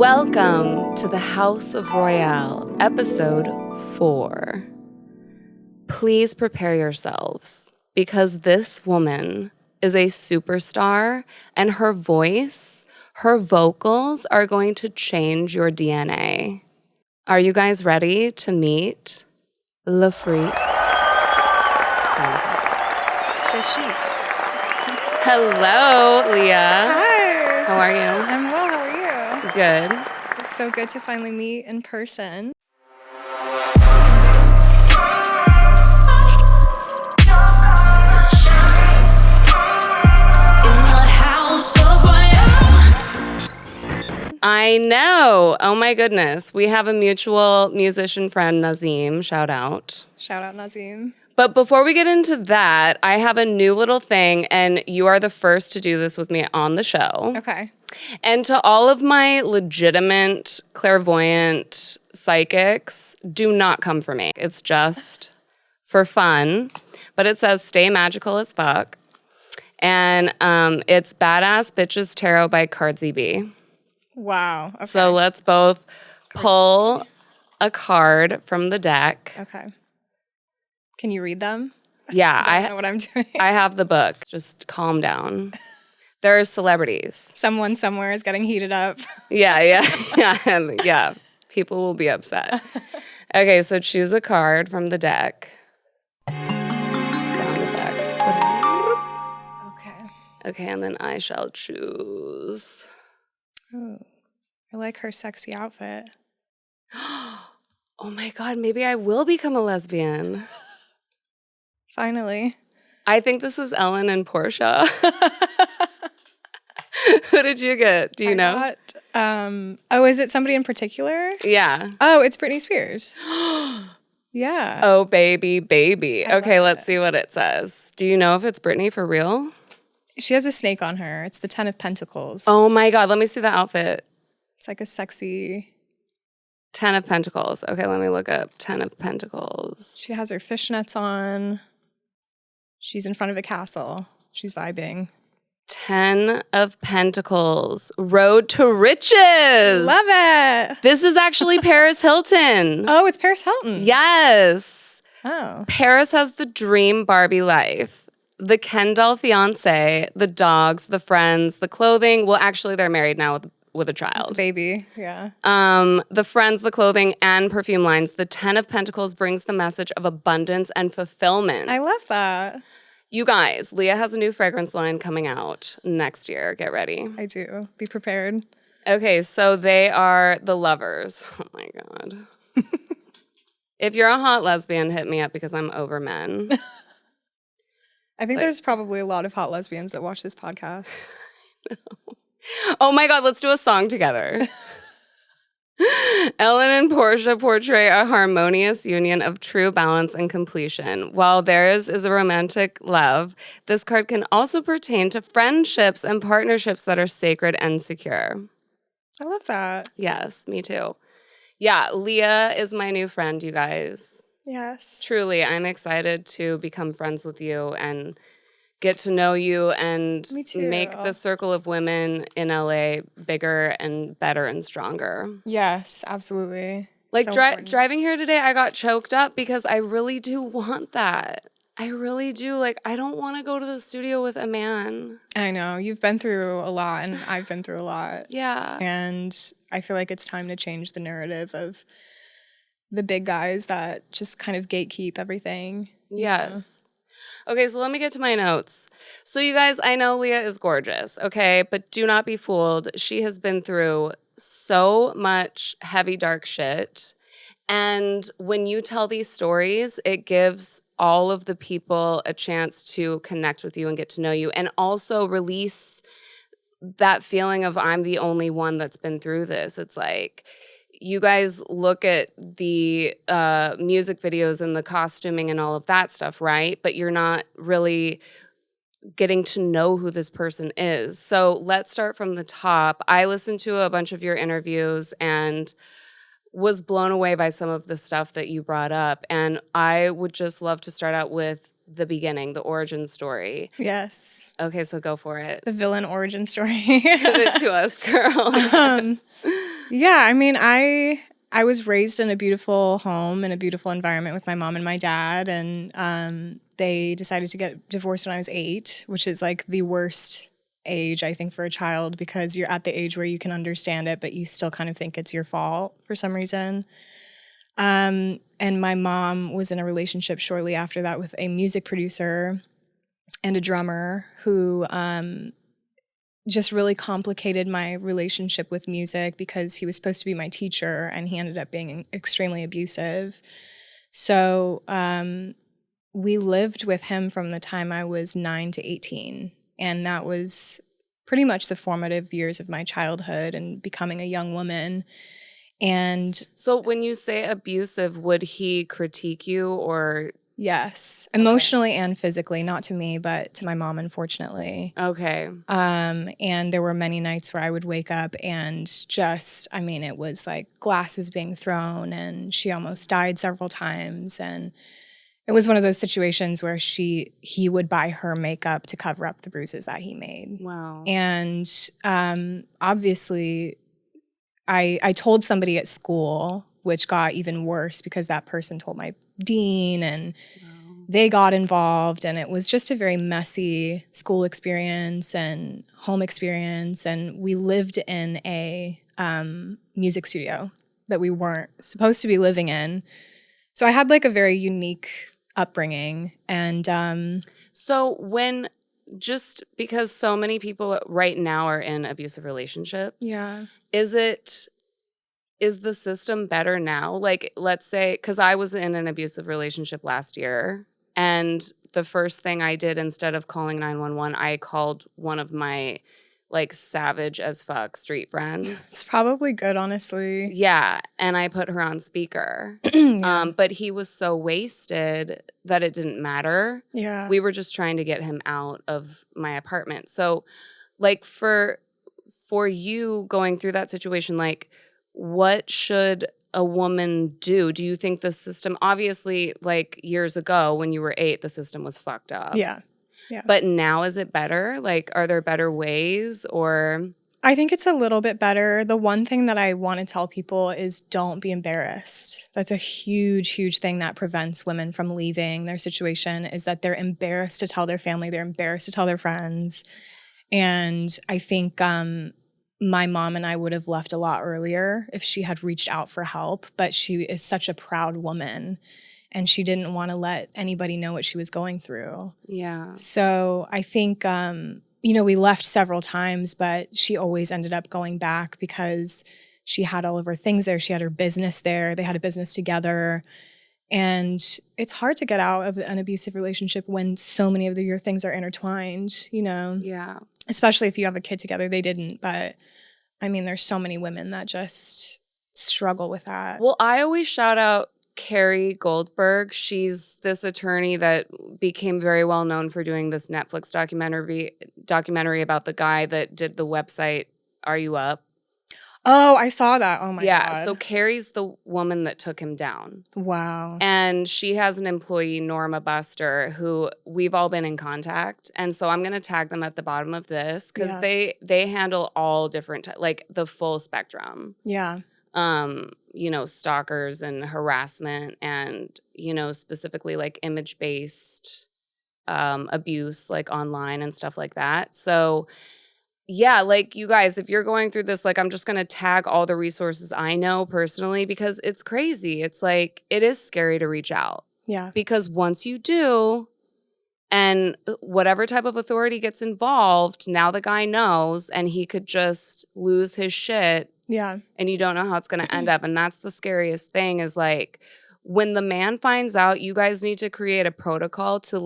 Welcome to the House of Royale, episode 4. Please prepare yourselves because this woman is a superstar and her voice, her vocals are going to change your DNA. Are you guys ready to meet Le Freak? C'est chic. Hello, Leah. Hi. How are you? I'm well. How are you? Good. It's so good to finally meet in person. I know. Oh my goodness. We have a mutual musician friend, Nazim. Shout out. Shout out, Nazim. But before we get into that, I have a new little thing, and you are the first to do this with me on the show. Okay. And to all of my legitimate, clairvoyant psychics, do not come for me. It's just for fun. But it says, stay magical as fuck. And it's Badass Bitches Tarot by Cardi B. Wow. Okay. So let's both pull a card from the deck. Okay. Can you read them? Yeah, I don't know what I'm doing. I have the book. Just calm down. There are celebrities. Someone somewhere is getting heated up. Yeah. People will be upset. Okay, so choose a card from the deck. Sound effect. Okay, and then I shall choose. Ooh, I like her sexy outfit. Oh my God, maybe I will become a lesbian. Finally. I think this is Ellen and Portia. Who did you get? Do you know? Is it somebody in particular? Yeah. Oh, it's Britney Spears. Yeah. Oh, baby. Okay, let's it. see what it says. Do you know if it's Britney for real? She has a snake on her. It's the 10 of Pentacles. Oh my God, let me see the outfit. It's like a sexy... 10 of Pentacles. Okay, let me look up 10 of Pentacles. She has her fishnets on. She's in front of a castle. She's vibing. 10 of Pentacles. Road to riches. Love it. This is actually Paris Hilton. Oh, it's Paris Hilton. Yes. Oh. Paris has the dream Barbie life. The Ken doll fiance, the dogs, the friends, the clothing. Well, actually, they're married now with a child. Baby, yeah. The friends, the clothing, and perfume lines. The 10 of Pentacles brings the message of abundance and fulfillment. I love that. You guys, Leah has a new fragrance line coming out next year. Get ready. I do. Be prepared. Okay, so they are the lovers. Oh my God. If you're a hot lesbian, hit me up because I'm over men. I think there's probably a lot of hot lesbians that watch this podcast. Oh my God, let's do a song together. Ellen and Portia portray a harmonious union of true balance and completion. While theirs is a romantic love, this card can also pertain to friendships and partnerships that are sacred and secure. I love that. Yes, me too. Yeah, Leah is my new friend, you guys. Yes. Truly, I'm excited to become friends with you and get to know you and make the circle of women in LA bigger and better and stronger. Yes, absolutely. Like So driving here today, I got choked up because I really do want that. I really do. Like, I don't want to go to the studio with a man. I know. You've been through a lot and I've been through a lot. Yeah. And I feel like it's time to change the narrative of the big guys that just kind of gatekeep everything. Yes. Okay, so let me get to my notes. So you guys, I know Leah is gorgeous, okay? But do not be fooled. She has been through so much heavy, dark shit. And when you tell these stories, it gives all of the people a chance to connect with you and get to know you and also release that feeling of I'm the only one that's been through this. It's like you guys look at the music videos and the costuming and all of that stuff, right? But you're not really getting to know who this person is. So let's start from the top. I listened to a bunch of your interviews and was blown away by some of the stuff that you brought up. And I would just love to start out with the beginning, the origin story. Yes. Okay, so go for it. The villain origin story. Give it to us, girl. Yeah, I mean, I was raised in a beautiful home in a beautiful environment with my mom and my dad, and they decided to get divorced when I was 8, which is like the worst age I think for a child because you're at the age where you can understand it, but you still kind of think it's your fault for some reason. And my mom was in a relationship shortly after that with a music producer and a drummer who just really complicated my relationship with music because he was supposed to be my teacher and he ended up being extremely abusive. So we lived with him from the time I was 9 to 18. And that was pretty much the formative years of my childhood and becoming a young woman. And So when you say abusive, would he critique you or? yes, emotionally and physically, not to me, but to my mom, unfortunately. Okay. And there were many nights where I would wake up and just, I mean, it was like glasses being thrown and she almost died several times. And it was one of those situations where he would buy her makeup to cover up the bruises that he made. Wow. And obviously, I told somebody at school, which got even worse because that person told my dean and they got involved, and it was just a very messy school experience and home experience. And we lived in a music studio that we weren't supposed to be living in. So I had like a very unique upbringing. And So when, just because so many people right now are in abusive relationships, yeah, is the system better now? Like, let's say, because I was in an abusive relationship last year, and the first thing I did instead of calling 911, I called one of my like savage as fuck street friends. it's probably good, honestly. Yeah, and I put her on speaker. Yeah. But he was so wasted that it didn't matter. Yeah. We were just trying to get him out of my apartment. So, like for you going through that situation, like what should a woman do? Do you think the system, obviously, like years ago when you were 8, the system was fucked up. Yeah. Yeah. But now is it better? Like, are there better ways or? I think it's a little bit better. The one thing that I want to tell people is don't be embarrassed. That's a huge, huge thing that prevents women from leaving their situation is that they're embarrassed to tell their family, they're embarrassed to tell their friends. And I think my mom and I would have left a lot earlier if she had reached out for help, but she is such a proud woman and she didn't want to let anybody know what she was going through. Yeah. So I think, we left several times, but she always ended up going back because she had all of her things there. She had her business there. They had a business together. And it's hard to get out of an abusive relationship when so many of your things are intertwined, Yeah. especially if you have a kid together. They didn't, but I mean, there's so many women that just struggle with that. Well, I always shout out Carrie Goldberg. She's this attorney that became very well known for doing this Netflix documentary about the guy that did the website Are You Up? Oh, I saw that. Oh my God. Yeah, so Carrie's the woman that took him down. Wow. And she has an employee, Norma Buster, who we've all been in contact. And so I'm going to tag them at the bottom of this because they handle all different, like the full spectrum. Yeah. Stalkers and harassment and, specifically like image-based abuse, like online and stuff like that. So yeah, like you guys, if you're going through this, like I'm just going to tag all the resources I know personally because it's crazy. It's like, it is scary to reach out. Yeah. Because once you do, and whatever type of authority gets involved, now the guy knows and he could just lose his shit. Yeah. And you don't know how it's going to end up. And that's the scariest thing is like, when the man finds out, you guys need to create a protocol to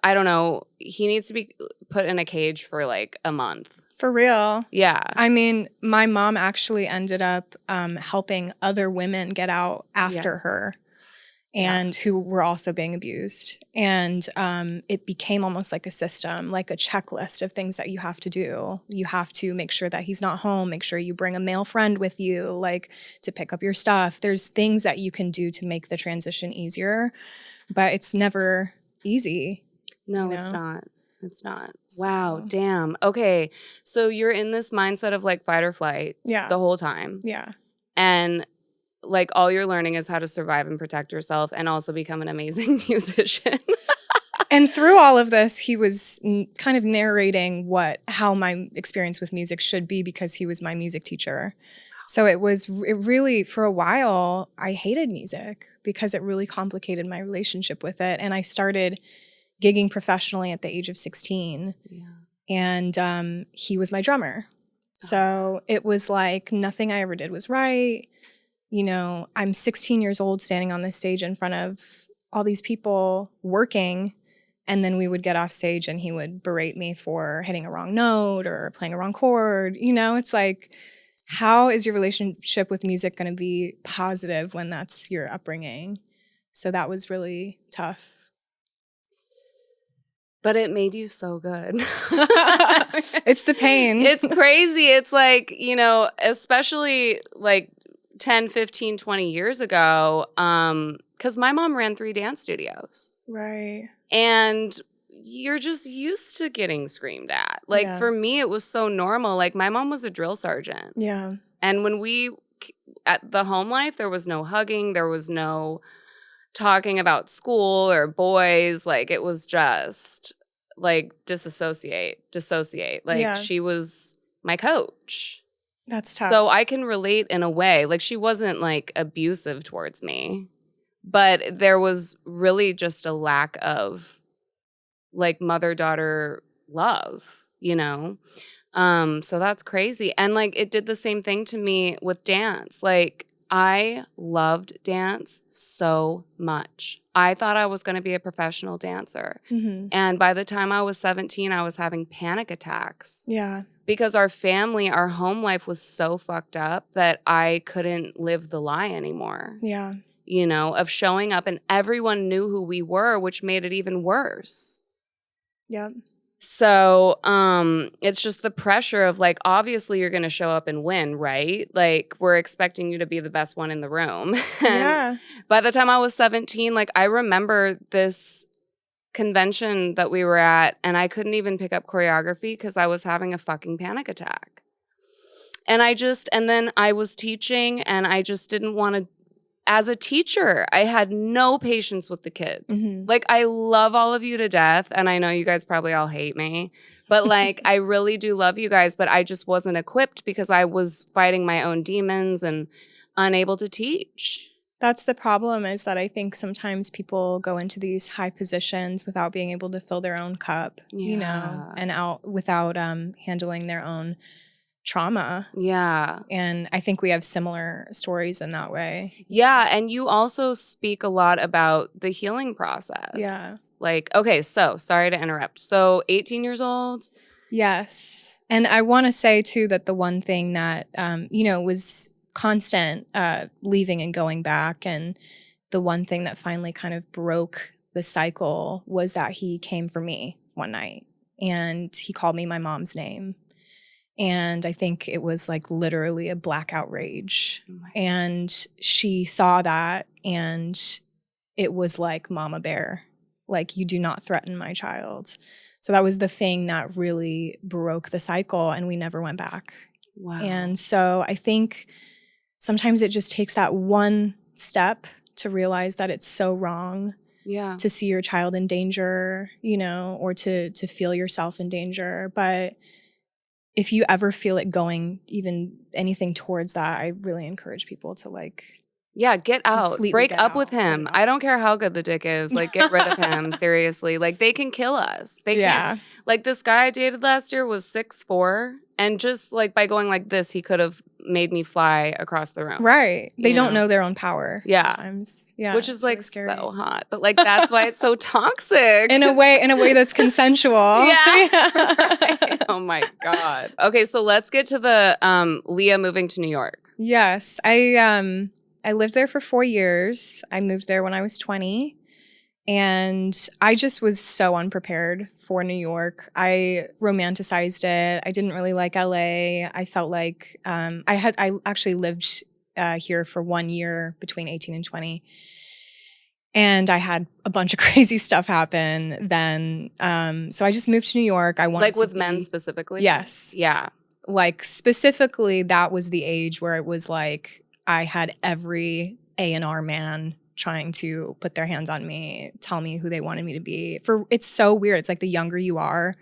I don't know, he needs to be put in a cage for like a month. For real. Yeah. I mean, my mom actually ended up helping other women get out after her and who were also being abused. And it became almost like a system, like a checklist of things that you have to do. You have to make sure that he's not home, make sure you bring a male friend with you, like to pick up your stuff. There's things that you can do to make the transition easier, but it's never easy. No, it's not. It's not. Wow. Damn. Okay. So you're in this mindset of like fight or flight Yeah. the whole time. Yeah. And like all you're learning is how to survive and protect yourself and also become an amazing musician. And through all of this, he was kind of narrating how my experience with music should be because he was my music teacher. So it really, for a while, I hated music because it really complicated my relationship with it. And I started gigging professionally at the age of 16. Yeah. And he was my drummer. So it was like nothing I ever did was right. You know, I'm 16 years old standing on this stage in front of all these people working. And then we would get off stage and he would berate me for hitting a wrong note or playing a wrong chord. You know, it's like, how is your relationship with music going to be positive when that's your upbringing? So that was really tough. But it made you so good. It's the pain. It's crazy. It's like, you know, especially like 10, 15, 20 years ago, because my mom ran 3 dance studios. Right. And you're just used to getting screamed at. Like, for me, it was so normal. Like, my mom was a drill sergeant. Yeah. And when at the home life, there was no hugging. There was no talking about school or boys. Like, it was just, like, dissociate. Like, she was my coach. That's tough. So I can relate in a way. Like, she wasn't, like, abusive towards me. But there was really just a lack of like mother-daughter love, you know? So that's crazy. And like it did the same thing to me with dance. Like I loved dance so much. I thought I was going to be a professional dancer. Mm-hmm. And by the time I was 17, I was having panic attacks. Yeah. Because our home life was so fucked up that I couldn't live the lie anymore. Yeah. You know, of showing up and everyone knew who we were, which made it even worse. Yep. So it's just the pressure of like, obviously you're going to show up and win, right? Like we're expecting you to be the best one in the room. Yeah. By the time I was 17, like I remember this convention that we were at and I couldn't even pick up choreography because I was having a fucking panic attack. And then I was teaching and I just didn't want to. As a teacher, I had no patience with the kids. Mm-hmm. Like, I love all of you to death, and I know you guys probably all hate me, but, like, I really do love you guys, but I just wasn't equipped because I was fighting my own demons and unable to teach. That's the problem is that I think sometimes people go into these high positions without being able to fill their own cup, you know, and without handling their own trauma. Yeah. And I think we have similar stories in that way. Yeah. And you also speak a lot about the healing process. Yeah. Like, okay, so sorry to interrupt. So 18 years old? Yes. And I want to say, too, that the one thing that, you know, was constant leaving and going back. And the one thing that finally kind of broke the cycle was that he came for me one night and he called me my mom's name. And I think it was like literally a blackout rage. And she saw that and it was like mama bear, like you do not threaten my child. So that was the thing that really broke the cycle and we never went back. Wow. And so I think sometimes it just takes that one step to realize that it's so wrong. Yeah. To see your child in danger, you know, or to feel yourself in danger. But if you ever feel it going even anything towards that, I really encourage people to like, yeah, get out, break up with him. I don't care how good the dick is. Like, get rid of him. Seriously. Like, they can kill us. They can't. Like, this guy I dated last year was 6'4", and just like by going like this, he could have made me fly across the room. Right. They don't know their own power. Yeah. Sometimes. Yeah. Which is like really scary. so hot. But like that's why it's so toxic. In a way that's consensual. Yeah. Right. Oh my God. Okay, so let's get to the Leah moving to New York. Yes. I lived there for 4 years. I moved there when I was 20. And I just was so unprepared for New York. I romanticized it. I didn't really like LA. I felt like I actually lived here for 1 year between 18 and 20. And I had a bunch of crazy stuff happen then. So I just moved to New York. I wanted Like with men specifically? Yes. Yeah. Like specifically, that was the age where it was like I had every A&R man trying to put their hands on me, tell me who they wanted me to be. It's so weird. It's like the younger you are,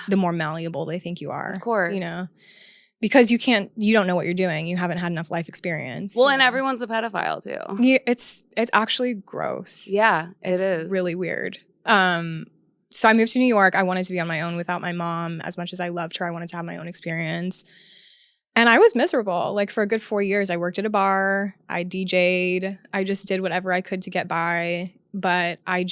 the more malleable they think you are. Of course. You know? Because you don't know what you're doing. You haven't had enough life experience. Well, and everyone's a pedophile too. Yeah, it's actually gross. Yeah, it's really weird. So I moved to New York. I wanted to be on my own without my mom. As much as I loved her, I wanted to have my own experience. And I was miserable. Like for a good 4 years, I worked at a bar. I DJ'd. I just did whatever I could to get by. But I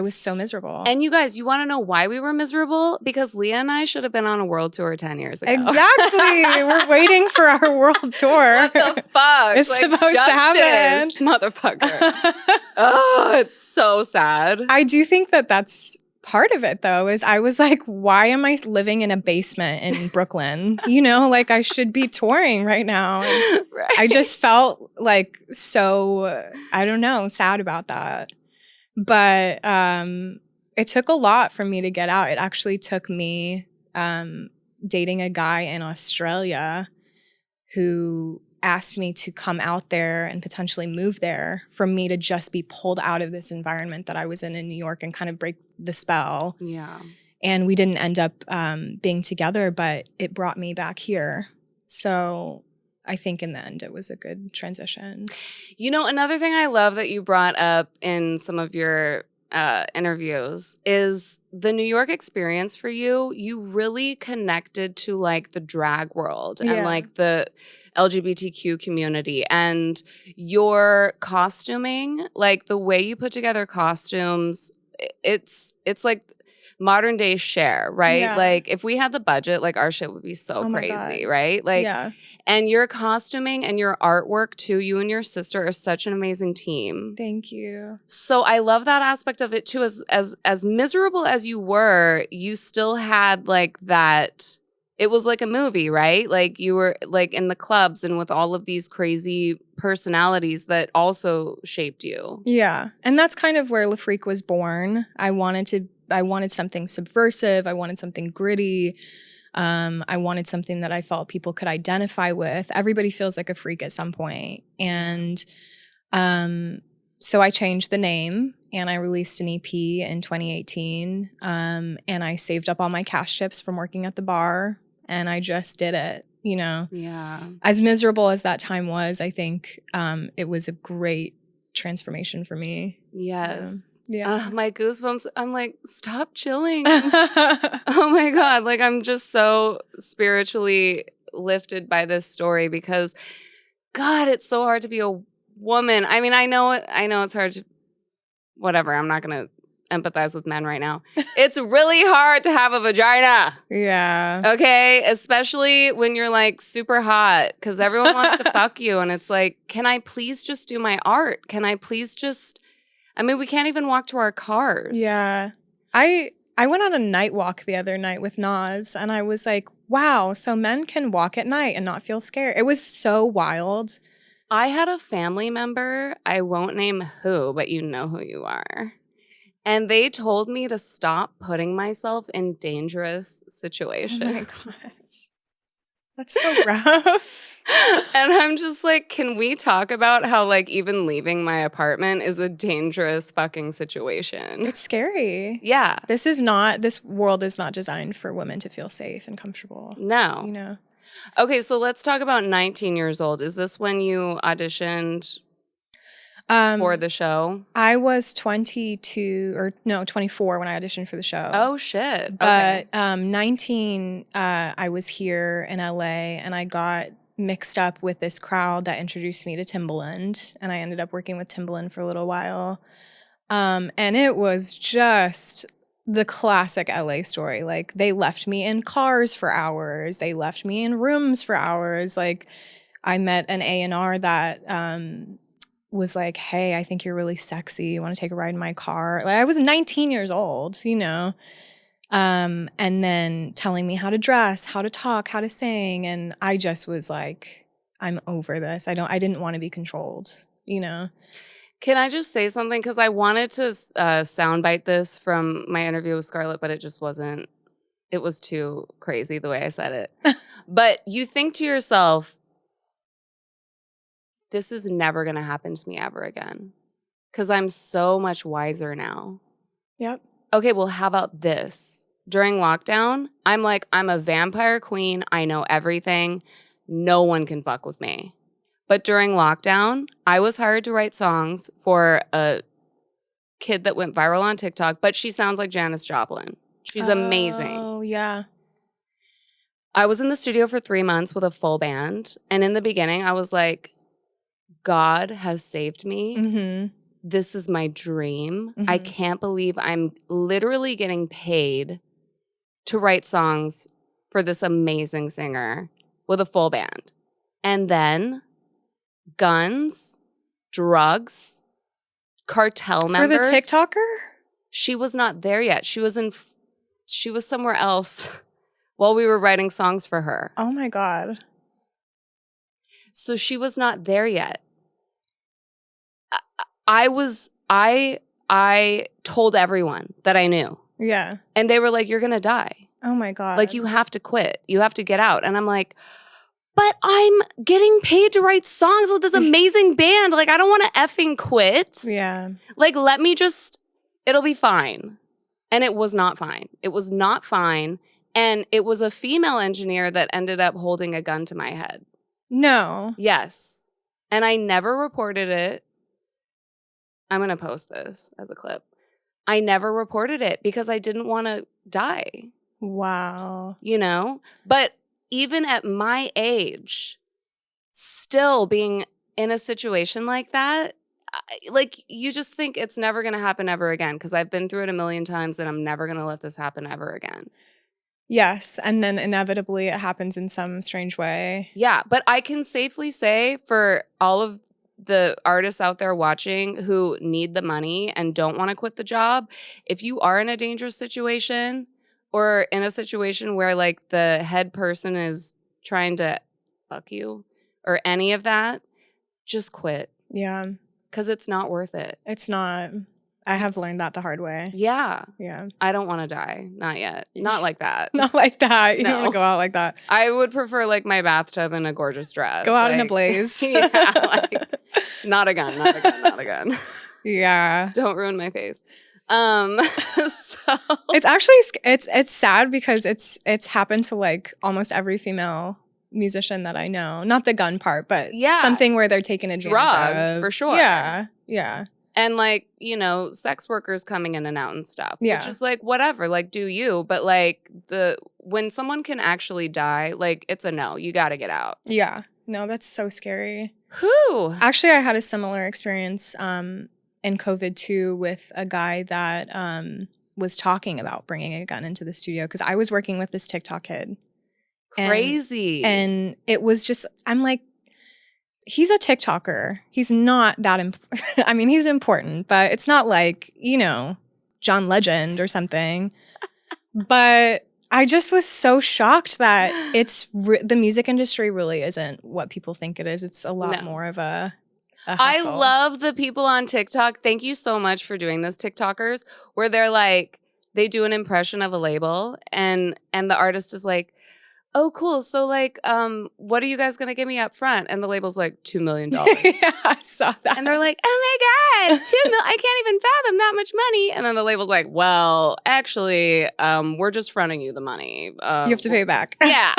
was so miserable. And you guys, you want to know why we were miserable? Because Leah and I should have been on a world tour 10 years ago. Exactly. We're waiting for our world tour. What the fuck? It's supposed to happen. Motherfucker. Oh, it's so sad. I do think that that's part of it, though, is I was like, why am I living in a basement in Brooklyn? You know, like I should be touring right now. Right. I just felt like so, I don't know, sad about that. But it took a lot for me to get out. It actually took me dating a guy in Australia who asked me to come out there and potentially move there for me to just be pulled out of this environment that I was in New York and kind of break the spell. Yeah. And we didn't end up being together, but it brought me back here. So I think in the end, it was a good transition. You know, another thing I love that you brought up in some of your interviews is the New York experience for you. You really connected to like the drag world and like the LGBTQ community, and your costuming, like the way you put together costumes, it's like modern day Cher, right? Yeah. Like if we had the budget, like our shit would be so crazy, right? Like, and your costuming and your artwork too, you and your sister are such an amazing team. Thank you. So I love that aspect of it too. As miserable as you were, you still had like that. It was like a movie, right? Like you were like in the clubs and with all of these crazy personalities that also shaped you. Yeah. And that's kind of where Le Freak was born. I wanted something subversive. I wanted something gritty. I wanted something that I felt people could identify with. Everybody feels like a freak at some point. And so I changed the name and I released an EP in 2018. And I saved up all my cash chips from working at the bar. And I just did it, you know. Yeah. As miserable as that time was, I think it was a great transformation for me. Yes. Yeah. My goosebumps. I'm like, stop chilling. Oh my God. Like I'm just so spiritually lifted by this story because God, it's so hard to be a woman. I mean, I know it's hard to, whatever. I'm not going to empathize with men right now. It's really hard to have a vagina. Yeah. Okay? Especially when you're like super hot because everyone wants to fuck you. And it's like, can I please just do my art? Can I please just, I mean, we can't even walk to our cars. Yeah. I went on a night walk the other night with Nas and I was like, wow, so men can walk at night and not feel scared. It was so wild. I had a family member, I won't name who, but you know who you are. And they told me to stop putting myself in dangerous situations. Oh my God. That's so rough. And I'm just like, can we talk about how like even leaving my apartment is a dangerous fucking situation? It's scary. Yeah. This world is not designed for women to feel safe and comfortable. No. You know. Okay, so let's talk about 19 years old. Is this when you auditioned for the show? I was 24 when I auditioned for the show. Oh, shit. But 19, I was here in LA and I got mixed up with this crowd that introduced me to Timbaland. And I ended up working with Timbaland for a little while. And it was just the classic LA story. Like they left me in cars for hours. They left me in rooms for hours. Like I met an A&R that was like, hey, I think you're really sexy. You want to take a ride in my car? Like I was 19 years old, you know, and then telling me how to dress, how to talk, how to sing. And I just was like, I'm over this. I didn't want to be controlled, you know? Can I just say something? Because I wanted to soundbite this from my interview with Scarlett, but it just wasn't. It was too crazy the way I said it. But you think to yourself, this is never going to happen to me ever again. Because I'm so much wiser now. Yep. Okay, well, how about this? During lockdown, I'm like, I'm a vampire queen. I know everything. No one can fuck with me. But during lockdown, I was hired to write songs for a kid that went viral on TikTok, but she sounds like Janis Joplin. She's amazing. Oh, yeah. I was in the studio for 3 months with a full band. And in the beginning, I was like, God has saved me. Mm-hmm. This is my dream. Mm-hmm. I can't believe I'm literally getting paid to write songs for this amazing singer with a full band. And then guns, drugs, cartel members. For the TikToker? She was not there yet. She was somewhere else while we were writing songs for her. Oh my God. So she was not there yet. I told everyone that I knew. Yeah. And they were like, you're going to die. Oh my God. Like, you have to quit. You have to get out. And I'm like, but I'm getting paid to write songs with this amazing band. Like, I don't want to effing quit. Yeah. Like, let me just, it'll be fine. And it was not fine. It was not fine. And it was a female engineer that ended up holding a gun to my head. No. Yes. And I never reported it. I'm going to post this as a clip. I never reported it because I didn't want to die. Wow. You know? But even at my age, still being in a situation like that, like, you just think it's never going to happen ever again because I've been through it a million times and I'm never going to let this happen ever again. Yes. And then inevitably it happens in some strange way. Yeah. But I can safely say for all of the artists out there watching who need the money and don't want to quit the job, if you are in a dangerous situation or in a situation where like the head person is trying to fuck you or any of that, just quit. Yeah. Because it's not worth it. It's not. I have learned that the hard way. Yeah. Yeah. I don't want to die. Not yet. Not like that. Not like that. You No. don't want to go out like that. I would prefer like my bathtub and a gorgeous dress. Go out in a like, blaze. Yeah. Like, not a gun. Not a gun. Not a gun. Yeah. Don't ruin my face. So It's actually it's sad because it's happened to like almost every female musician that I know. Not the gun part, but Yeah. something where they're taking advantage drugs of. for sure. Yeah. Yeah. And like, you know, sex workers coming in and out and stuff. Yeah. Which is like whatever, like do you. But like when someone can actually die, like it's a no. You gotta get out. Yeah. No, that's so scary. Whew. Actually, I had a similar experience in COVID too with a guy that was talking about bringing a gun into the studio because I was working with this TikTok kid. Crazy. And it was just, I'm like, he's a TikToker. He's not that I mean, he's important, but it's not like, you know, John Legend or something. But I just was so shocked that the music industry really isn't what people think it is. It's a lot more of a I hustle. love the people on TikTok. Thank you so much for doing this, TikTokers, where they're like, they do an impression of a label and the artist is like, oh, cool. So like, what are you guys going to give me up front? And the label's like, $2 million. Yeah, I saw that. And they're like, oh my God, $2 million. I can't even fathom that much money. And then the label's like, well, actually, we're just fronting you the money. You have to pay it back. Yeah.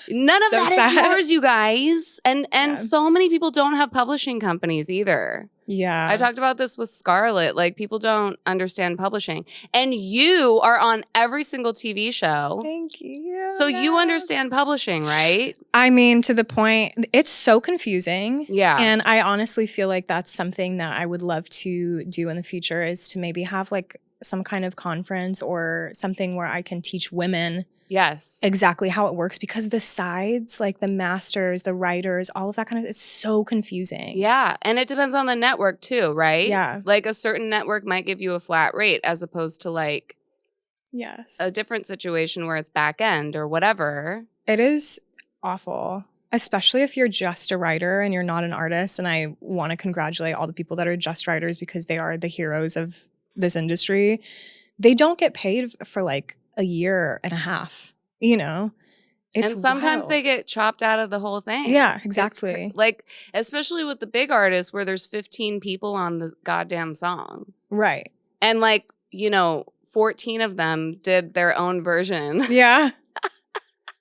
None of So that is sad. yours, you guys. And Yeah. so many people don't have publishing companies either. Yeah. I talked about this with Scarlett. Like, people don't understand publishing. And you are on every single TV show. Thank you. So you understand publishing, right? I mean, to the point, it's so confusing. Yeah. And I honestly feel like that's something that I would love to do in the future is to maybe have like some kind of conference or something where I can teach women Yes. exactly how it works because the sides, like the masters, the writers, all of that kind of, it's so confusing. Yeah. And it depends on the network too, right? Yeah. Like a certain network might give you a flat rate as opposed to like Yes. a different situation where it's back end or whatever. It is awful. Especially if you're just a writer and you're not an artist. And I want to congratulate all the people that are just writers because they are the heroes of this industry. They don't get paid for like a year and a half, you know? It's and sometimes wild. they get chopped out of the whole thing. Yeah, exactly. Like, especially with the big artists where there's 15 people on the goddamn song. Right. And like, 14 of them did their own version. Yeah.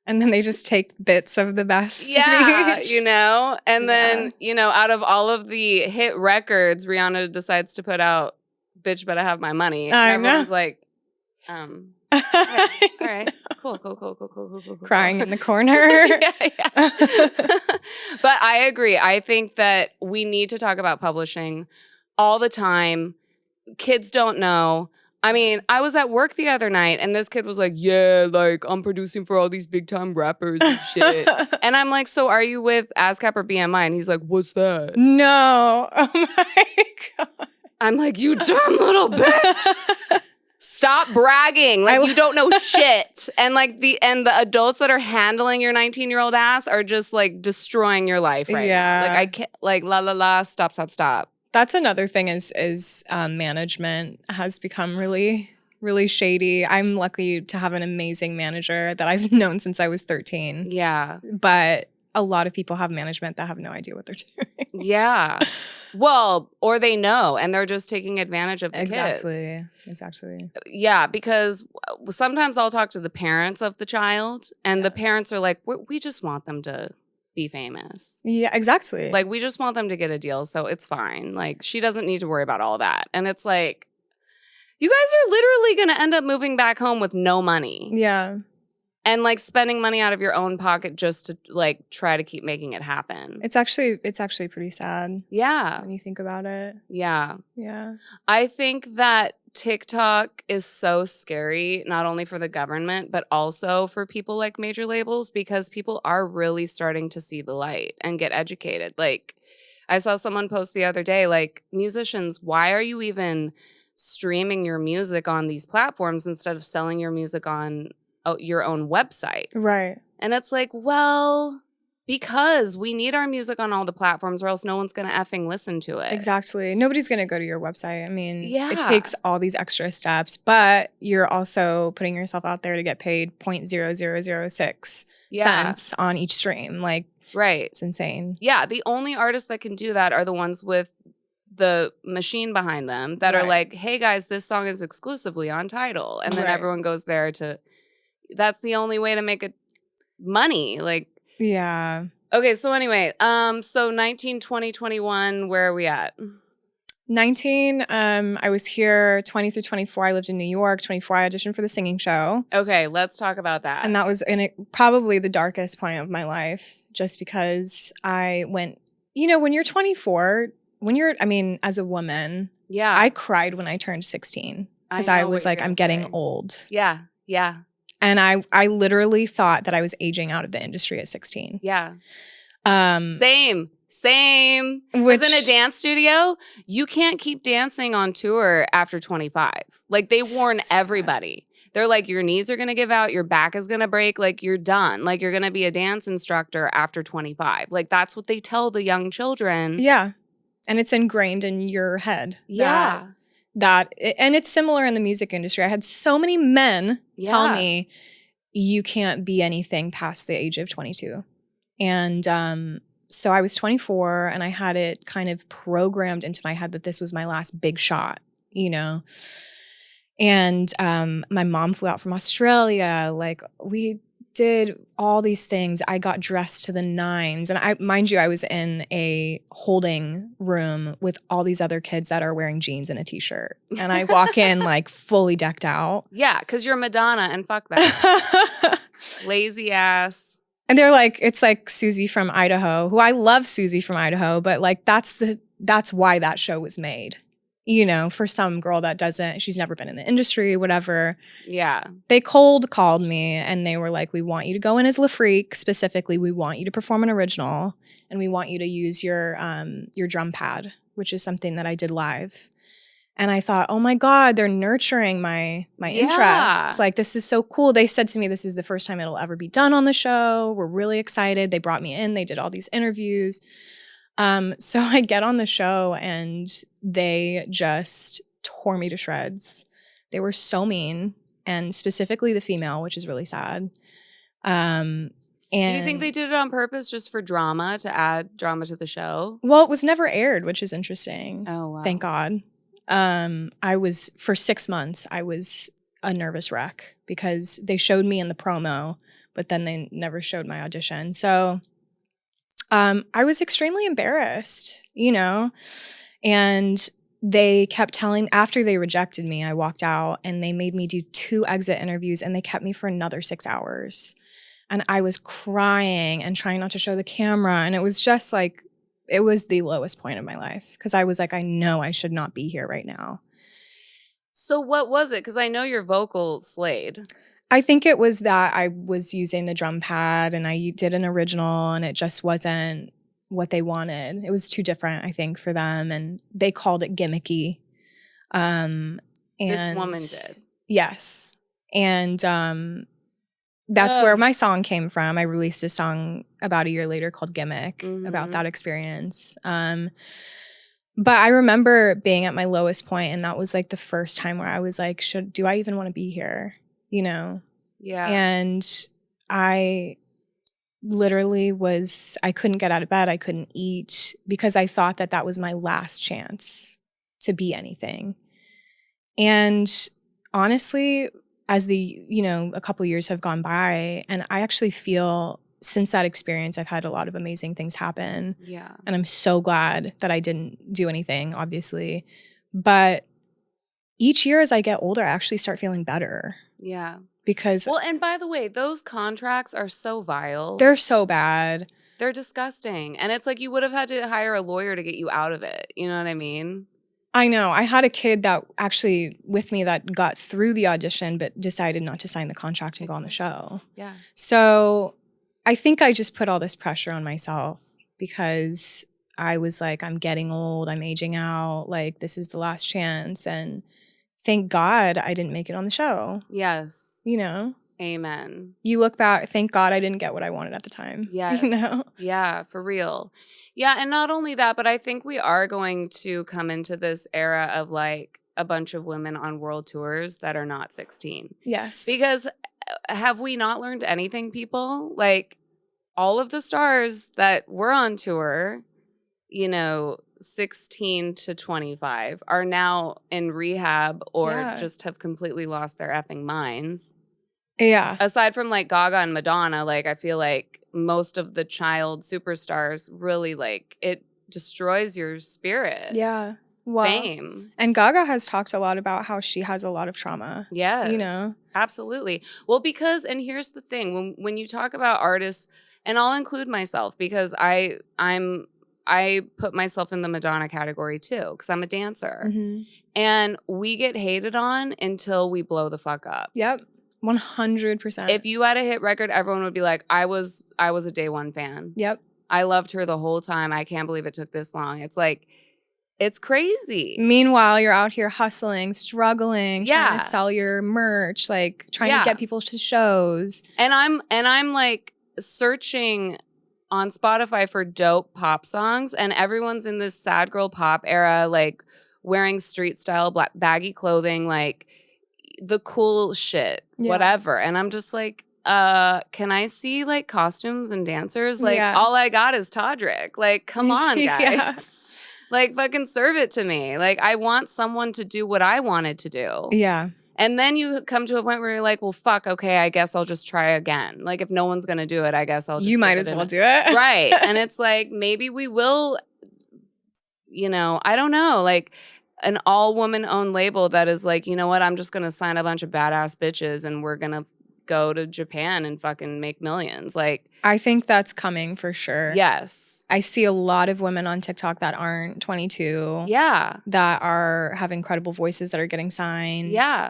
And then they just take bits of the best. Yeah, of each. And then, out of all of the hit records, Rihanna decides to put out Bitch Better Have My Money. And everyone's like, all right. Cool. Crying in the corner. yeah. But I agree. I think that we need to talk about publishing all the time. Kids don't know. I mean, I was at work the other night and this kid was like, yeah, like I'm producing for all these big time rappers and shit. And I'm like, so are you with ASCAP or BMI? And he's like, what's that? No. Oh my God. I'm like, you dumb little bitch. Stop bragging. Like you don't know shit. And like the adults that are handling your 19-year-old ass are just like destroying your life right now. Like I can't, like la, stop. That's another thing is management has become really, really shady. I'm lucky to have an amazing manager that I've known since I was 13. Yeah. But a lot of people have management that have no idea what they're doing. Yeah. Well, or they know and they're just taking advantage of the Exactly. kids. Exactly. Yeah, because sometimes I'll talk to the parents of the child and the parents are like, we just want them to be famous. Yeah, exactly. Like, we just want them to get a deal, so it's fine. Like, she doesn't need to worry about all that. And it's like, you guys are literally going to end up moving back home with no money. Yeah. And, like, spending money out of your own pocket just to, like, try to keep making it happen. It's actually pretty sad. Yeah. When you think about it. Yeah. Yeah. I think that TikTok is so scary, not only for the government, but also for people like major labels, because people are really starting to see the light and get educated. Like, I saw someone post the other day, like, musicians, why are you even streaming your music on these platforms instead of selling your music on your own website? Right. And it's like, well, because we need our music on all the platforms or else no one's going to effing listen to it. Exactly. Nobody's going to go to your website. I mean, Yeah. it takes all these extra steps, but you're also putting yourself out there to get paid 0.0006 cents on each stream. Like, right. It's insane. Yeah. The only artists that can do that are the ones with the machine behind them that are like, hey guys, this song is exclusively on Tidal. And then everyone goes there that's the only way to make it money. Like, yeah. Okay, so anyway, so 19, 20, 21, where are we at? 19, I was here 20 through 24. I lived in New York. 24, I auditioned for the singing show. Okay, let's talk about that. And that was probably the darkest point of my life, just because I went, when you're 24, as a woman, I cried when I turned 16 because I was like, I'm getting old. Yeah, yeah. And I literally thought that I was aging out of the industry at 16. Yeah. Same. Because in a dance studio, you can't keep dancing on tour after 25. Like, they warn everybody. They're like, your knees are going to give out, your back is going to break, like, you're done. Like, you're going to be a dance instructor after 25. Like, that's what they tell the young children. Yeah. And it's ingrained in your head. Yeah. And it's similar in the music industry. I had so many men tell me you can't be anything past the age of 22. And so I was 24 and I had it kind of programmed into my head that this was my last big shot, And my mom flew out from Australia. Like, we did all these things. I got dressed to the nines. And mind you, I was in a holding room with all these other kids that are wearing jeans and a t-shirt. And I walk in like fully decked out. Yeah, because you're Madonna and fuck that. Lazy ass. And they're like, it's like Susie from Idaho, who I love Susie from Idaho, but like that's why that show was made. For some girl that she's never been in the industry, whatever. Yeah. They cold called me and they were like, we want you to go in as La Freak. Specifically, we want you to perform an original and we want you to use your drum pad, which is something that I did live. And I thought, oh my God, they're nurturing my interests. Yeah. Like, this is so cool. They said to me, this is the first time it'll ever be done on the show. We're really excited. They brought me in. They did all these interviews. So I get on the show and they just tore me to shreds. They were so mean, and specifically the female, which is really sad. And Do you think they did it on purpose just for drama, to add drama to the show? Well, it was never aired, which is interesting. Oh, wow. Thank God. For 6 months, I was a nervous wreck because they showed me in the promo, but then they never showed my audition. So I was extremely embarrassed, and they kept telling, after they rejected me, I walked out and they made me do 2 exit interviews and they kept me for another 6 hours. And I was crying and trying not to show the camera. And it was just like, it was the lowest point of my life because I was like, I know I should not be here right now. So what was it? Because I know your vocal slayed. I think it was that I was using the drum pad and I did an original and it just wasn't what they wanted. It was too different, I think, for them. And they called it gimmicky. And This woman did. Yes. And that's where my song came from. I released a song about a year later called Gimmick about that experience. But I remember being at my lowest point, and that was like the first time where I was like, do I even want to be here? Yeah. And I literally I couldn't get out of bed. I couldn't eat because I thought that was my last chance to be anything. And honestly, as a couple years have gone by, and I actually feel since that experience, I've had a lot of amazing things happen. Yeah. And I'm so glad that I didn't do anything, obviously. But each year as I get older, I actually start feeling better. Yeah. Because well, and by the way, those contracts are so vile. They're so bad. They're disgusting. And it's like you would have had to hire a lawyer to get you out of it. You know what I mean? I know. I had a kid that actually with me that got through the audition but decided not to sign the contract and go on the show. Yeah. So I think I just put all this pressure on myself because I was like, I'm getting old, I'm aging out, like this is the last chance. And thank God I didn't make it on the show. Yes. Amen. You look back, thank God I didn't get what I wanted at the time. Yeah. Yeah, for real. Yeah, and not only that, but I think we are going to come into this era of like a bunch of women on world tours that are not 16. Yes. Because have we not learned anything, people? Like all of the stars that were on tour, 16 to 25 are now in rehab or just have completely lost their effing minds. Yeah. Aside from like Gaga and Madonna, like I feel like most of the child superstars really like it destroys your spirit. Yeah. Well, fame. And Gaga has talked a lot about how she has a lot of trauma. Yeah. Absolutely. Well, because, and here's the thing, when you talk about artists, and I'll include myself because I put myself in the Madonna category too, because I'm a dancer. Mm-hmm. And we get hated on until we blow the fuck up. Yep. 100%. If you had a hit record, everyone would be like, I was a day one fan. Yep. I loved her the whole time. I can't believe it took this long. It's like, it's crazy. Meanwhile, you're out here hustling, struggling, trying to sell your merch, like trying to get people to shows. And I'm like searching on Spotify for dope pop songs, and everyone's in this sad girl pop era, like wearing street style baggy clothing, like the cool shit, whatever. And I'm just like, can I see like costumes and dancers? Like all I got is Todrick. Like, come on, guys. Like, fucking serve it to me. Like, I want someone to do what I wanted to do. Yeah. And then you come to a point where you're like, well, fuck, okay, I guess I'll just try again. Like, if no one's going to do it, I guess I'll just You might as well do it. Right. And it's like, maybe we will, I don't know, like an all-woman-owned label that is like, you know what, I'm just going to sign a bunch of badass bitches and we're going to go to Japan and fucking make millions. Like, I think that's coming for sure. Yes. I see a lot of women on TikTok that aren't 22. Yeah. That have incredible voices that are getting signed. Yeah.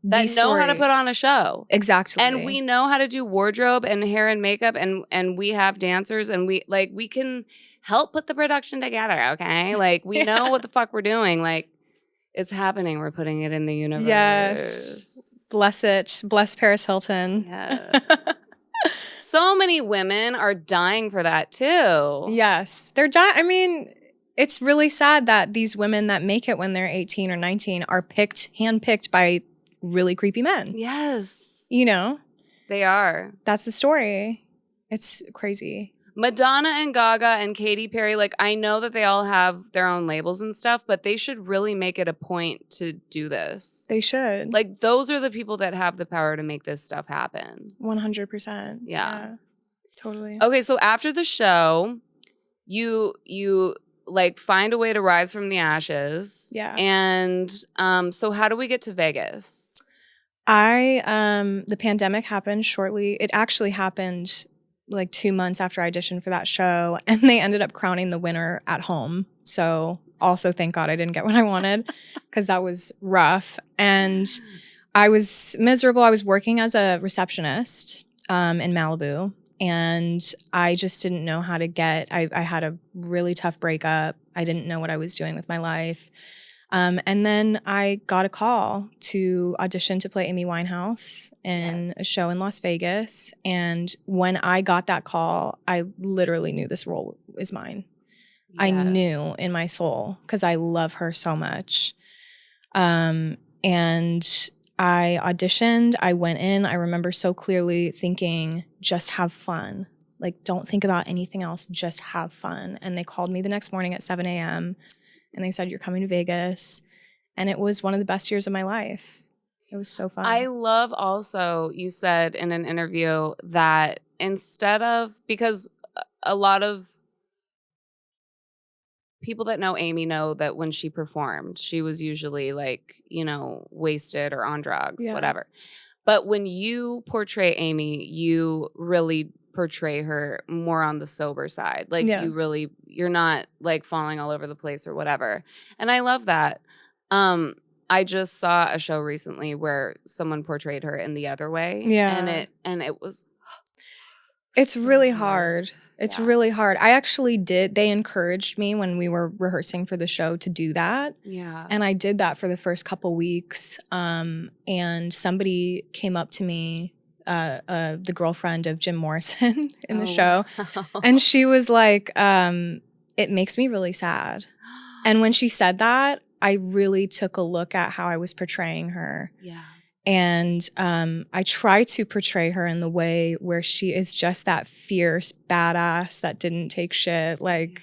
That know how to put on a show. Exactly. And we know how to do wardrobe and hair and makeup and we have dancers and we can help put the production together, okay? Like we know what the fuck we're doing. Like It's happening. We're putting it in the universe. Yes. Bless it. Bless Paris Hilton. Yes. So many women are dying for that too. Yes. They're dying. I mean, it's really sad that these women that make it when they're 18 or 19 are handpicked by really creepy men. Yes. You know? They are. That's the story. It's crazy. Madonna and Gaga and Katy Perry, like, I know that they all have their own labels and stuff, but they should really make it a point to do this. They should. Like, those are the people that have the power to make this stuff happen. 100%. Yeah. Totally. Okay, so after the show, you like find a way to rise from the ashes. Yeah. And so how do we get to Vegas? The pandemic happened shortly. It actually happened like 2 months after I auditioned for that show, and they ended up crowning the winner at home. So also thank God I didn't get what I wanted because that was rough. And I was miserable. I was working as a receptionist in Malibu, and I just didn't know how to I had a really tough breakup. I didn't know what I was doing with my life. And then I got a call to audition to play Amy Winehouse in a show in Las Vegas. And when I got that call, I literally knew this role is mine. Yeah. I knew in my soul because I love her so much. And I auditioned. I went in. I remember so clearly thinking, just have fun. Like, don't think about anything else. Just have fun. And they called me the next morning at 7 a.m. and they said, you're coming to Vegas. And it was one of the best years of my life. It was so fun. I love also, you said in an interview that because a lot of people that know Amy know that when she performed, she was usually like, wasted or on drugs, whatever. But when you portray Amy, you really portray her more on the sober side. Like you're not like falling all over the place or whatever. And I love that. I just saw a show recently where someone portrayed her in the other way. Yeah. And it was it's so really hard. It's really hard. I actually they encouraged me when we were rehearsing for the show to do that. Yeah. And I did that for the first couple weeks. And somebody came up to me, the girlfriend of Jim Morrison in the show. Wow. And she was like, it makes me really sad. And when she said that, I really took a look at how I was portraying her. Yeah. And I try to portray her in the way where she is just that fierce badass that didn't take shit. Like,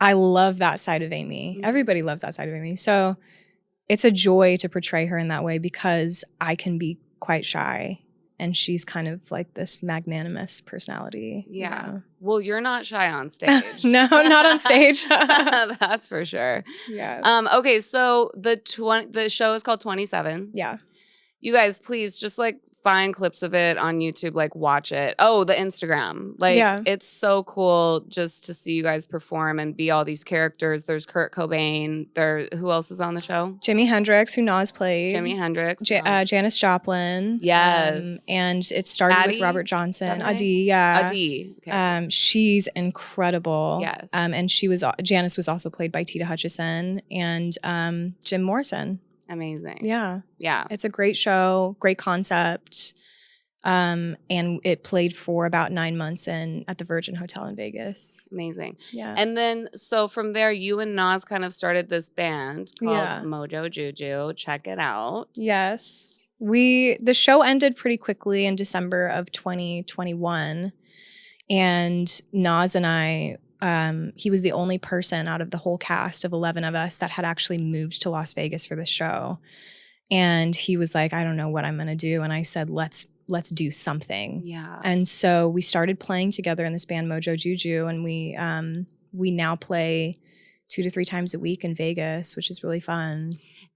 I love that side of Amy. Mm-hmm. Everybody loves that side of Amy. So it's a joy to portray her in that way because I can be quite shy. And she's kind of like this magnanimous personality. Yeah. You know? Well, you're not shy on stage. No, not on stage. That's for sure. Yeah. Okay, so the show is called 27. Yeah. You guys, please just like find clips of it on YouTube, like watch it. Oh, the Instagram. Like it's so cool just to see you guys perform and be all these characters. There's Kurt Cobain. Who else is on the show? Jimi Hendrix, who Nas played. Jimi Hendrix. Janis Joplin. Yes. And it started with Robert Johnson. Adi, yeah. Adi. Okay. She's incredible. Yes. And Janis was also played by Tita Hutchison and Jim Morrison. Amazing. Yeah. Yeah. It's a great show, great concept. And it played for about 9 months at the Virgin Hotel in Vegas. Amazing. Yeah. And then, so from there, you and Nas kind of started this band called Mojo Juju. Check it out. Yes. The show ended pretty quickly in December of 2021. And Nas and I, he was the only person out of the whole cast of 11 of us that had actually moved to Las Vegas for the show. And he was like, I don't know what I'm going to do. And I said, let's do something. Yeah. And so we started playing together in this band Mojo Juju. And we now play 2 to 3 times a week in Vegas, which is really fun.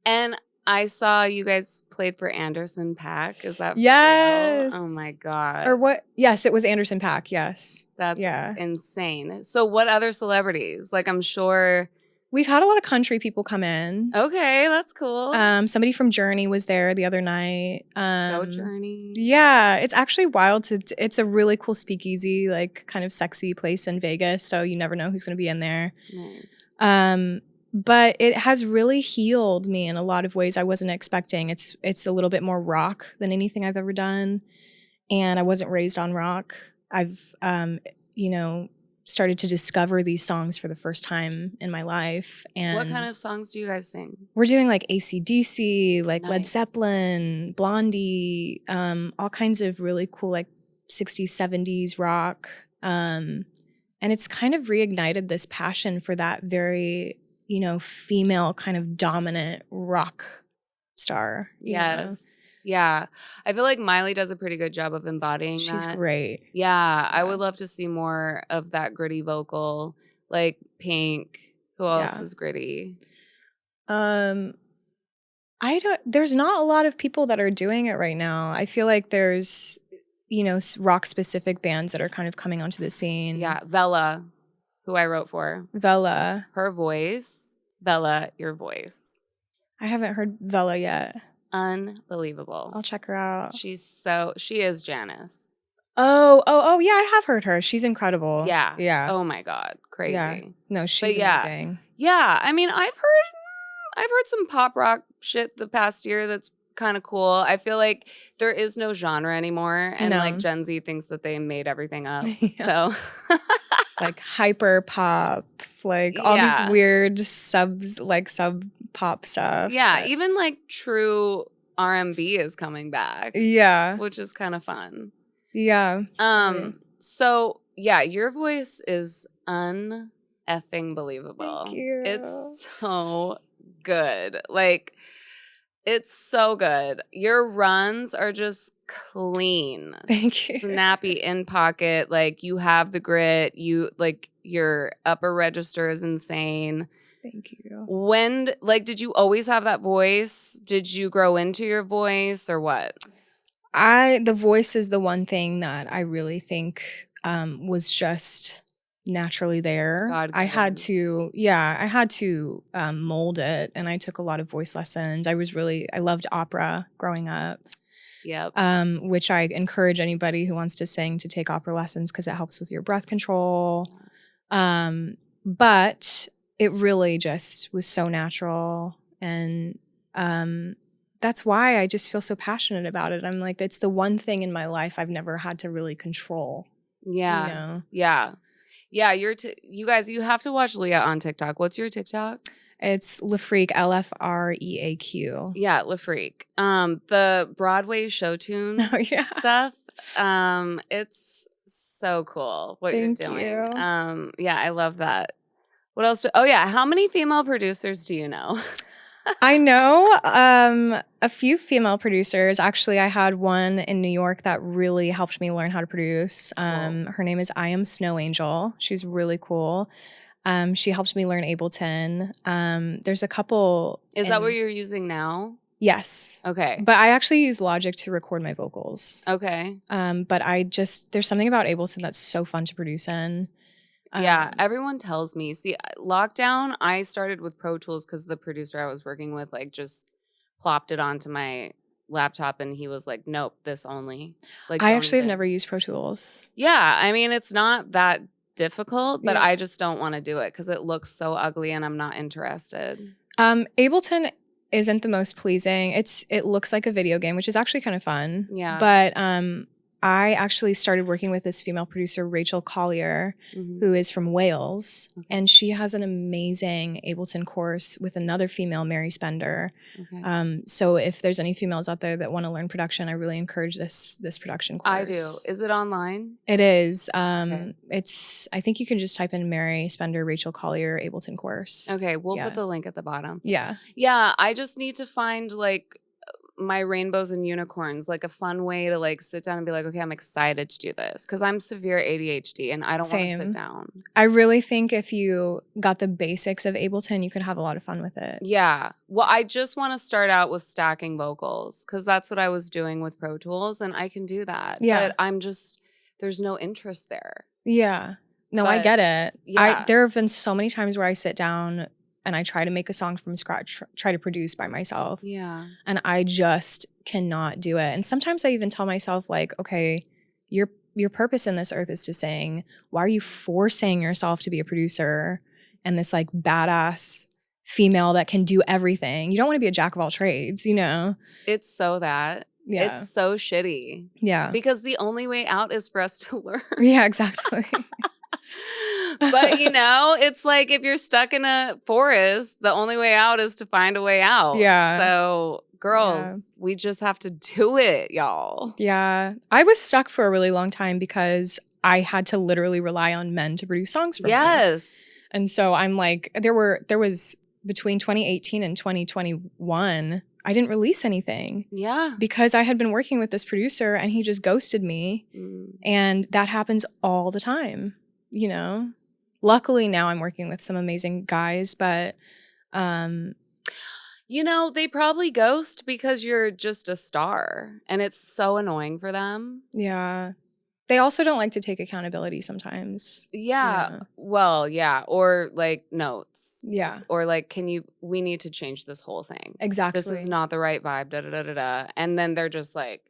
And I saw you guys played for Anderson .Paak. Is that yes? Real? Oh my God. Or what? Yes, it was Anderson .Paak. Yes. That's insane. So what other celebrities? Like, I'm sure we've had a lot of country people come in. Okay, that's cool. Somebody from Journey was there the other night. Go Journey. Yeah, it's actually wild. It's a really cool speakeasy, like kind of sexy place in Vegas. So you never know who's going to be in there. Nice. But it has really healed me in a lot of ways I wasn't expecting. It's a little bit more rock than anything I've ever done, and I wasn't raised on rock. I've you know, started to discover these songs for the first time in my life. And What kind of songs do you guys sing? we're doing like AC/DC, like Led Nice. Zeppelin, Blondie, all kinds of really cool like 60s, 70s rock. And it's kind of reignited this passion for that very, you know, female kind of dominant rock star. you know? Yes. Yeah. I feel like Miley does a pretty good job of embodying She's that. great. Yeah. I Yeah. would love to see more of that gritty vocal, like Pink. Who else Yeah. is gritty? There's not a lot of people that are doing it right now. I feel like there's, you know, rock specific bands that are kind of coming onto the scene. Yeah. Vela, who I wrote for. Vela. Her voice. Vela, your voice. I haven't heard Vela yet. Unbelievable. I'll check her out. She is Janice. Oh, yeah, I have heard her. She's incredible. Yeah. Yeah. Oh my God. Crazy. Yeah. No, she's yeah. amazing. Yeah. I mean, I've heard some pop rock shit the past year that's kind of cool. I feel like there is no genre anymore. And No. like Gen Z thinks that they made everything up. Yeah. So It's like hyper pop, like all Yeah. these weird sub pop stuff. yeah, but- even like true R&B is coming back, Yeah. which is kind of fun. Yeah. So yeah, your voice is effing believable. Thank you. It's so good. Like, it's so good. Your runs are just clean, Thank you. snappy in pocket. Like, you have the grit. You like your upper register is insane. Thank you. When did you always have that voice? Did you grow into your voice or what? The voice is the one thing that I really think was just naturally there. God-given. I had to mold it, and I took a lot of voice lessons. I loved opera growing up. Yep. Which I encourage anybody who wants to sing to take opera lessons because it helps with your breath control. But it really just was so natural, and that's why I just feel so passionate about it. I'm like, it's the one thing in my life I've never had to really control. Yeah. You know? Yeah. Yeah. You guys, you have to watch Leah on TikTok. What's your TikTok? It's LaFreak, LFREAQ. Yeah, LaFreak. The Broadway show tune Oh, yeah. stuff. It's so cool what Thank you're doing. you. Yeah, I love that. What else? Oh yeah, how many female producers do you know? I know a few female producers. Actually, I had one in New York that really helped me learn how to produce. Her name is I Am Snow Angel. She's really cool. She helped me learn Ableton. There's a couple. Is that what you're using now? Yes. Okay. But I actually use Logic to record my vocals. Okay. But there's something about Ableton that's so fun to produce in. Yeah, everyone tells me. See, lockdown, I started with Pro Tools because the producer I was working with just plopped it onto my laptop and he was like, nope, this only. I actually have never used Pro Tools. Yeah, I mean, it's not that difficult, but Yeah. I just don't want to do it because it looks so ugly and I'm not interested. Ableton isn't the most pleasing. It looks like a video game, which is actually kind of fun. Yeah. But I actually started working with this female producer, Rachel Collier, who is from Wales, and she has an amazing Ableton course with another female, Mary Spender. Okay. So if there's any females out there that want to learn production, I really encourage this production course. I do. Is it online? It is. Okay. I think you can just type in Mary Spender, Rachel Collier, Ableton course. Okay, we'll Yeah. put the link at the bottom. Yeah. Yeah, I just need to find my rainbows and unicorns, like a fun way to sit down and be like, okay, I'm excited to do this because I'm severe ADHD and I don't want to sit down. I really think if you got the basics of Ableton, you could have a lot of fun with it. Yeah. Well, I just want to start out with stacking vocals because that's what I was doing with Pro Tools and I can do that. Yeah. But there's no interest there. Yeah. No, I get it. Yeah. There have been so many times where I sit down and I try to make a song from scratch, try to produce by myself. Yeah. And I just cannot do it. And sometimes I even tell myself okay, your purpose in this earth is to sing. Why are you forcing yourself to be a producer and this badass female that can do everything. You don't want to be a jack of all trades, you know? It's so that. Yeah. It's so shitty. Yeah. Because the only way out is for us to learn. Yeah, exactly. But, you know, it's like if you're stuck in a forest, the only way out is to find a way out. Yeah. So, girls, we just have to do it, y'all. Yeah. I was stuck for a really long time because I had to literally rely on men to produce songs for me. Yes. And so I'm like, there was between 2018 and 2021, I didn't release anything. Yeah. Because I had been working with this producer and he just ghosted me. And that happens all the time, you know? Luckily now I'm working with some amazing guys, but you know, they probably ghost because you're just a star and it's so annoying for them. yeah. They also don't like to take accountability sometimes. Yeah. Well, yeah. Or like notes. Yeah. Or like, we need to change this whole thing. Exactly. This is not the right vibe, da da da da da. And then they're just like,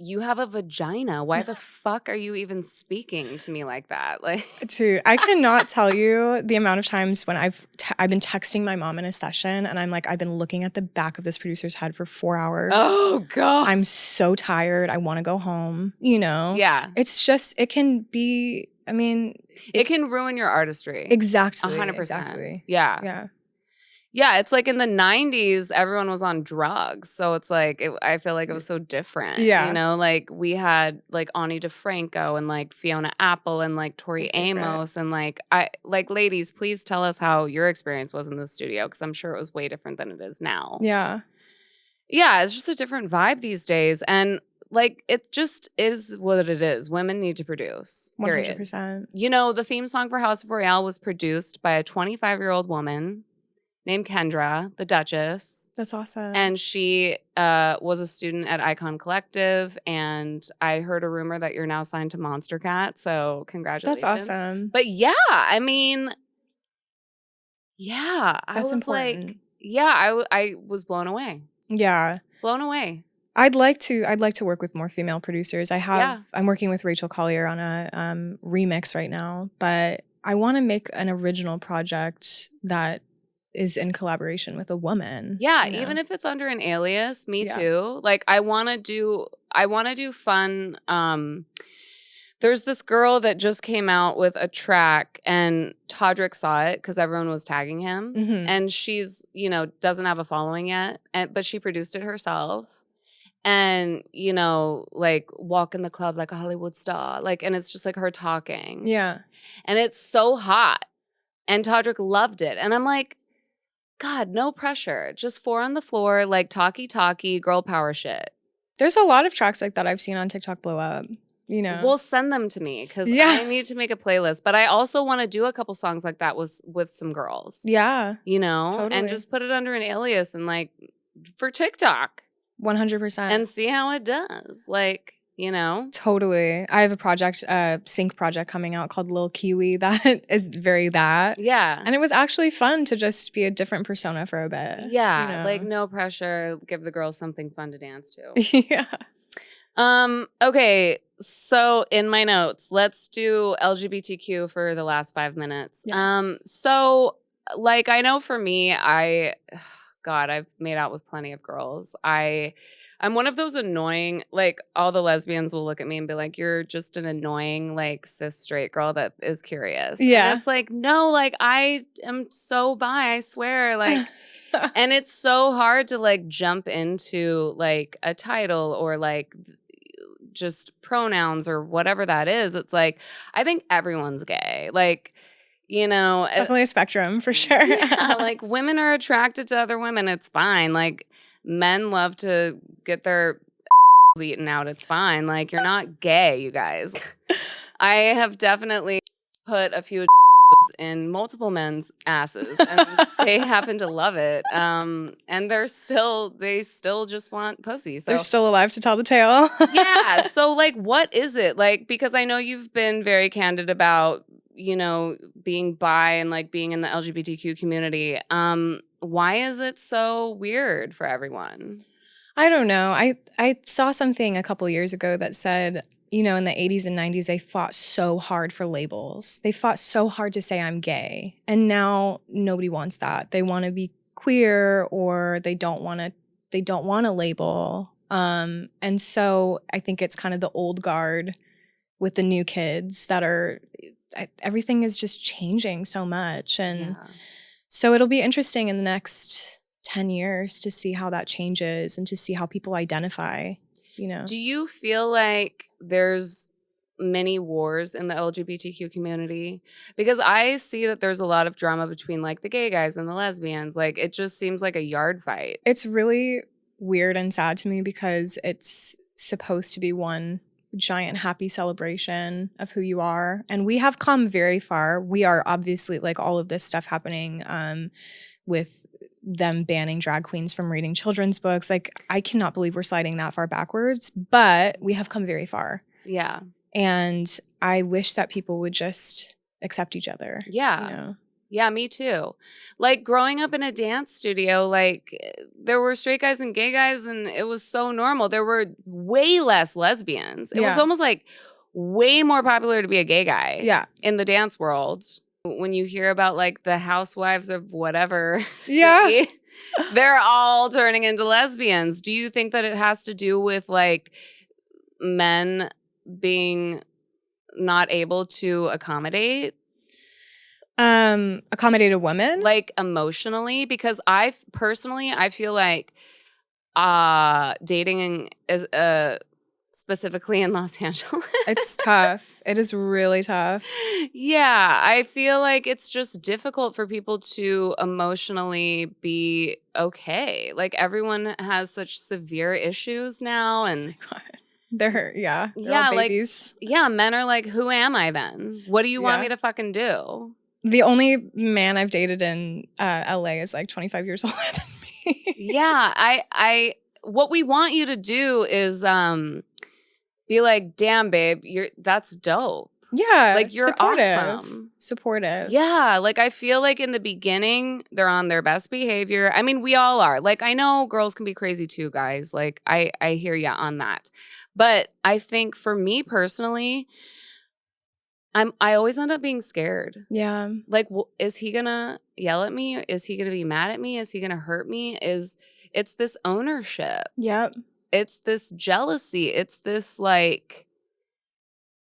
you have a vagina. Why the fuck are you even speaking to me like that? Like, dude, I cannot tell you the amount of times when I've been texting my mom in a session and I'm like, I've been looking at the back of this producer's head for 4 hours. oh God. I'm so tired. I want to go home. You know? Yeah. It's just, it can be, I mean, it can ruin your artistry. Exactly. 100%. Exactly. Yeah. Yeah. Yeah, it's like in the 90s, everyone was on drugs. So it's like, I feel like it was so different. Yeah. You know, like we had like Ani DeFranco and like Fiona Apple and like Tori Amos. And like, ladies, please tell us how your experience was in the studio because I'm sure it was way different than it is now. Yeah. Yeah, it's just a different vibe these days. And like, it just is what it is. Women need to produce. Period. 100%. You know, the theme song for House of Royale was produced by a 25-year-old woman named Kendra, the Duchess. That's awesome. And she was a student at Icon Collective. And I heard a rumor that you're now signed to Monster Cat. So congratulations. That's awesome. But yeah, I mean, yeah. That's important. Like, yeah, I was blown away. Yeah. Blown away. I'd like to work with more female producers. I'm working with Rachel Collier on a remix right now, but I want to make an original project that is in collaboration with a woman. Yeah, you know? even if it's under an alias, me Yeah. too. Like I want to do fun. There's this girl that just came out with a track and Todrick saw it because everyone was tagging him. Mhm. And she's, you know, doesn't have a following yet, but she produced it herself. And, you know, like walk in the club like a Hollywood star. Like, and it's just like her talking. Yeah. And it's so hot. And Todrick loved it. And I'm like, God, no pressure. Just 4 on the floor, like talkie, girl power shit. There's a lot of tracks like that I've seen on TikTok blow up, you know. Well, send them to me because Yeah. I need to make a playlist. But I also want to do a couple songs like that with some girls. Yeah. You know? Totally. And just put it under an alias and like for TikTok 100%. and see how it does. Like, you know? Totally. I have a project, sync project coming out called Lil Kiwi that is very that. Yeah. And it was actually fun to just be a different persona for a bit. Yeah. you know? Like no pressure. Give the girls something fun to dance to. Yeah. Okay, so in my notes, let's do LGBTQ for the last 5 minutes. Yes. So like I know for me, God, I've made out with plenty of girls. I'm one of those annoying, like all the lesbians will look at me and be like, you're just an annoying, like cis straight girl that is curious. Yeah. And it's like, no, like I am so bi, I swear. Like, and it's so hard to like jump into like a title or like just pronouns or whatever that is. It's like, I think everyone's gay. Like, you know, It's definitely a spectrum for sure. yeah, like women are attracted to other women. It's fine. Like men love to get their eaten out. It's fine. Like you're not gay, you guys. I have definitely put a few in multiple men's asses and they happen to love it. And they still just want pussy. So They're still alive to tell the tale. yeah. So like, what is it? Like, because I know you've been very candid about, you know, being bi and like being in the LGBTQ community. Why is it so weird for everyone? I don't know. I saw something a couple years ago that said you know, in the 80s and 90s, they fought so hard for labels. They fought so hard to say I'm gay. And now nobody wants that. They want to be queer, or they don't want a label. And so I think it's kind of the old guard with the new kids that are, everything is just changing so much. And so it'll be interesting in the next 10 years to see how that changes and to see how people identify, you know. Do you feel like there's many wars in the LGBTQ community? Because I see that there's a lot of drama between like the gay guys and the lesbians. Like it just seems like a yard fight. It's really weird and sad to me because it's supposed to be one giant happy celebration of who you are. And we have come very far. We are obviously, like, all of this stuff happening with them banning drag queens from reading children's books. Like, I cannot believe we're sliding that far backwards, but we have come very far. Yeah. And I wish that people would just accept each other. Yeah. You know? Yeah, me too. Like growing up in a dance studio, like there were straight guys and gay guys and it was so normal. There were way less lesbians. It was almost like way more popular to be a gay guy in the dance world. When you hear about like the housewives of whatever city, they're all turning into lesbians. Do you think that it has to do with like men being not able to accommodate a woman? Like emotionally? Because I feel like dating is specifically in Los Angeles. It's tough. It is really tough. Yeah, I feel like it's just difficult for people to emotionally be okay. Like everyone has such severe issues now, and they're all babies. Like men are like, who am I then? What do you want me to fucking do? The only man I've dated in LA is like 25 years older than me. Yeah, I what we want you to do is be like, damn, babe, that's dope. Yeah, like you're supportive. Yeah, like I feel like in the beginning they're on their best behavior. I mean, we all are. Like I know girls can be crazy too, guys. Like I hear ya on that, but I think for me personally, I always end up being scared. Yeah. Like, is he gonna yell at me? Is he gonna be mad at me? Is he gonna hurt me? It's this ownership. Yep. It's this jealousy. It's this like,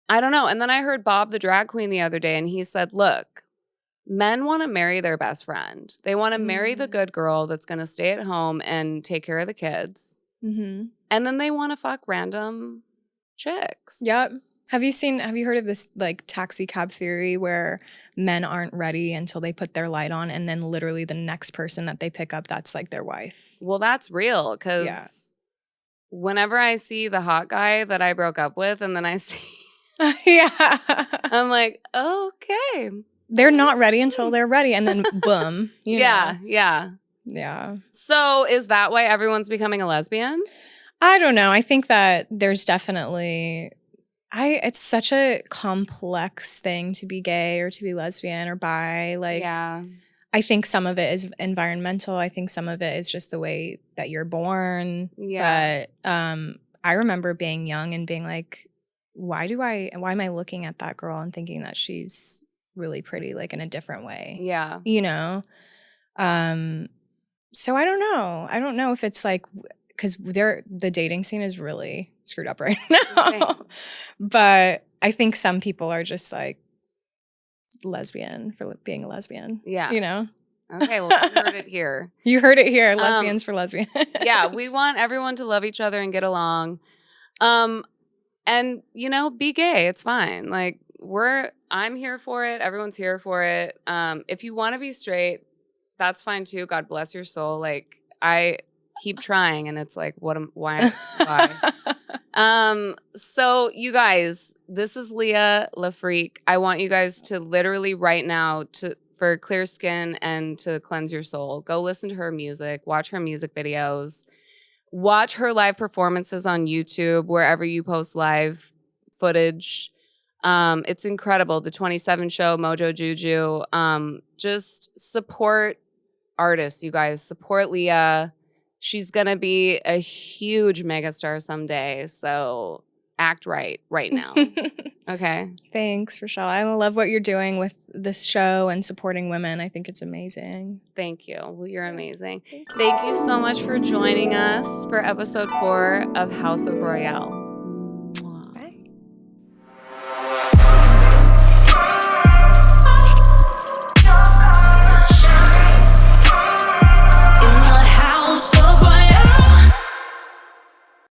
I don't know. And then I heard Bob the drag queen the other day and he said, look, men want to marry their best friend. They want to marry the good girl that's going to stay at home and take care of the kids. Mm-hmm. And then they want to fuck random chicks. Yep. Have you heard of this like taxi cab theory where men aren't ready until they put their light on and then literally the next person that they pick up, that's like their wife? Well, that's real because whenever I see the hot guy that I broke up with and then I see I'm like, okay. They're not ready until they're ready and then boom. You know? Yeah. So is that why everyone's becoming a lesbian? I don't know. I think that there's definitely it's such a complex thing to be gay or to be lesbian or bi. Like, I think some of it is environmental. I think some of it is just the way that you're born. Yeah. But I remember being young and being like, why am I looking at that girl and thinking that she's really pretty, like in a different way? Yeah. You know? So I don't know. I don't know if it's like, because the dating scene is really screwed up right now. Okay. But I think some people are just like lesbian for being a lesbian. Yeah. You know? Okay, well, you heard it here. You heard it here. Lesbians for lesbians. Yeah, we want everyone to love each other and get along. And, you know, be gay. It's fine. Like, I'm here for it. Everyone's here for it. If you want to be straight, that's fine too. God bless your soul. Like, I keep trying and it's like, why? So you guys, this is Leah La Freak. I want you guys to literally right now for clear skin and to cleanse your soul, go listen to her music, watch her music videos, watch her live performances on YouTube, wherever you post live footage. It's incredible. The 27 show, Mojo Juju. Just support artists, you guys. Support Leah. She's going to be a huge megastar someday. So act right now. Okay? Thanks, Rochelle. I love what you're doing with this show and supporting women. I think it's amazing. Thank you. Well, you're amazing. Thank you so much for joining us for episode 4 of House of Royale.